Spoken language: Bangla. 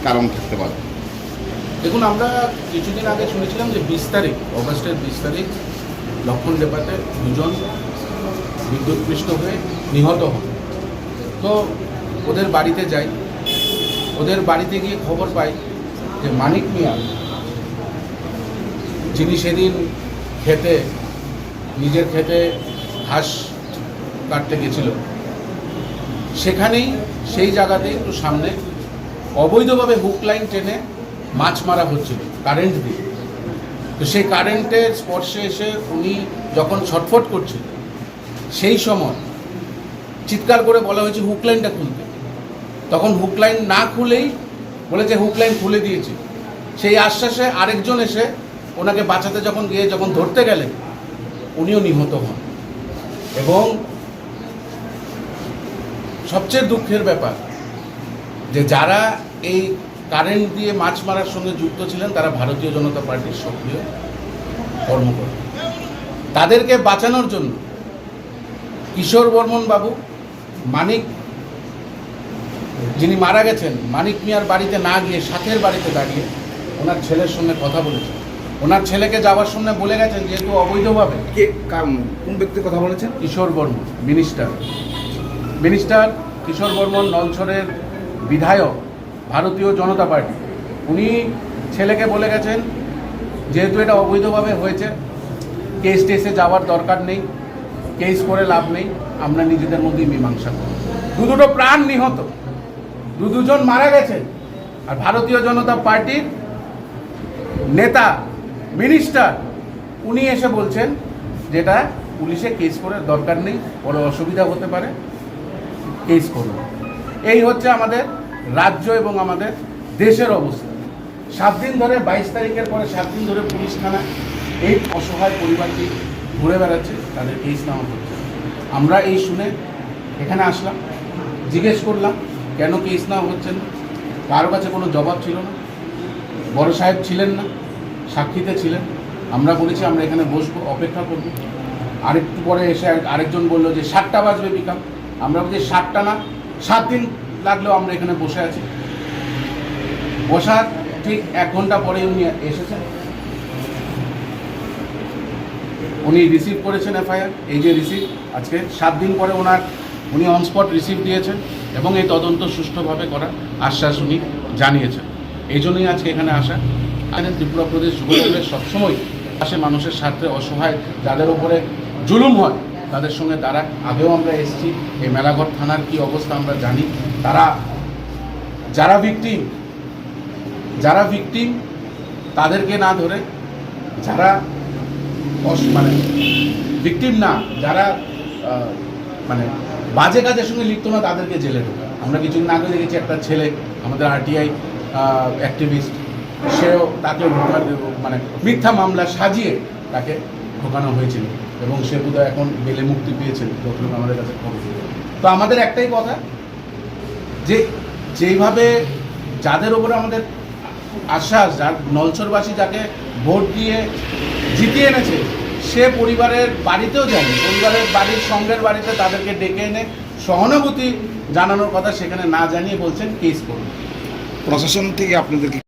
কারণ থাকতে পারে? দেখুন, আমরা কিছুদিন আগে শুনেছিলাম যে 20 তারিখ, অগাস্টের 20 তারিখ লক্ষণ ডেপাতে দুজন বিদ্যুৎপৃষ্ট হয়ে নিহত হন। তো ওদের বাড়িতে যাই, ওদের বাড়িতে গিয়ে খবর পাই যে মানিক মিয়া, যিনি সেদিন নিজের ক্ষেতে ঘাস কাটতে গেছিল, সেখানেই সেই জায়গাতেই একটু সামনে অবৈধভাবে হুক লাইন টেনে মাছ মারা হচ্ছিল কারেন্ট দিয়ে। তো সেই কারেন্টের স্পর্শে এসে উনি যখন ছটফট করছিল, সেই সময় চিৎকার করে বলা হয়েছে হুক লাইনটা খুলতে। তখন হুক লাইন না খুলেই বলেছে হুক লাইন খুলে দিয়েছে। সেই আশ্বাসে আরেকজন এসে ওনাকে বাঁচাতে যখন ধরতে গেলেন, উনিও নিহত হন। এবং সবচেয়ে দুঃখের ব্যাপার যে যারা এই কারেন্ট দিয়ে মাছ মারার সঙ্গে যুক্ত ছিলেন তারা ভারতীয় জনতা পার্টির সক্রিয় কর্মকর্তা। তাদেরকে বাঁচানোর জন্য কিশোর বর্মন বাবু, মানিক, যিনি মারা গেছেন, মানিক মিয়ার বাড়িতে না গিয়ে সাথের বাড়িতে দাঁড়িয়ে ওনার ছেলের সঙ্গে কথা বলেছেন। ওনার ছেলেকে যাওয়ার সময় বলে গেছেন যেহেতু অবৈধভাবে। কোন ব্যক্তির কথা বলেছেন? কিশোর বর্মন, মিনিস্টার কিশোর বর্মন, নলছড়ের বিধায়ক, ভারতীয় জনতা পার্টি। উনি ছেলেকে বলে গেছেন যেহেতু এটা অবৈধভাবে হয়েছে, কেস টেসে যাওয়ার দরকার নেই, কেস করে লাভ নেই, আমরা নিজেদের মধ্যেই মীমাংসা করব। দুটো প্রাণ নিহত, দুজন মারা গেছে, আর ভারতীয় জনতা পার্টির নেতা, মিনিস্টার, উনি এসে বলছেন যেটা পুলিশে কেস করে দরকার নেই, বড় অসুবিধা হতে পারে, কেস করুন। এই হচ্ছে আমাদের রাজ্য এবং আমাদের দেশের অবস্থা। 7 দিন ধরে, 22 তারিখের পরে 7 দিন ধরে পুলিশ থানা এই অসহায় পরিবারটি ঘুরে বেড়াচ্ছে, তাদের কেস নেওয়া হচ্ছে। আমরা এই শুনে এখানে আসলাম, জিজ্ঞেস করলাম কেন কেস নেওয়া হচ্ছে না। কারো কাছে কোনো জবাব ছিল না। বড় সাহেব ছিলেন না, সাক্ষীতে ছিলেন। আমরা বলেছি আমরা এখানে বসবো, অপেক্ষা করব। আরেকটু পরে এসে আরেকজন বললো যে 7টা বাজবে বিকাল। আমরা বলছি 7টা না, 7 দিন লাগলেও আমরা এখানে বসে আছি। বসার ঠিক 1 ঘন্টা পরে উনি এসেছেন, উনি রিসিভ করেছেন এফআইআর। এই যে রিসিভ, আজকে 7 দিন পরে উনি অন স্পট রিসিভ দিয়েছেন এবং এই তদন্ত সুষ্ঠুভাবে করার আশ্বাস উনি জানিয়েছেন। এই জন্যই আজকে এখানে আসা। ত্রিপুরা প্রদেশ যুব দলের সবসময় আসে মানুষের স্বার্থে, অসহায় যাদের উপরে জুলুম হয় তাদের সঙ্গে তারা আগেও আমরা এসেছি। এই মেলাঘর থানার কি অবস্থা আমরা জানি। তারা যারা ভিকটিম তাদেরকে না ধরে, যারা ভিকটিম না, যারা বাজে কাজের সঙ্গে লিপ্ত না, তাদেরকে জেলে ঢোকা। আমরা কিছুদিন আগে দেখেছি একটা ছেলে, আমাদের আরটিআই অ্যাক্টিভিস্ট, তাকে মিথ্যা মামলা সাজিয়ে তাকে ঢোকানো হয়েছিল এবং সে বোধহয় এখন বেলে মুক্তি পেয়েছেন, যতটুকু আমাদের কাছে খবর। তো আমাদের একটাই কথা যে যেইভাবে যাদের ওপরে আমাদের আশ্বাস, যার নলছড়বাসী যাকে ভোট দিয়ে জিতিয়ে এনেছে, সে পরিবারের বাড়িতেও যায়নি, পরিবারের বাড়ির সঙ্গের বাড়িতে তাদেরকে ডেকে এনে সহানুভূতি জানানোর কথা সেখানে না জানিয়ে বলছেন কেস করুন। প্রশাসন থেকে আপনাদেরকে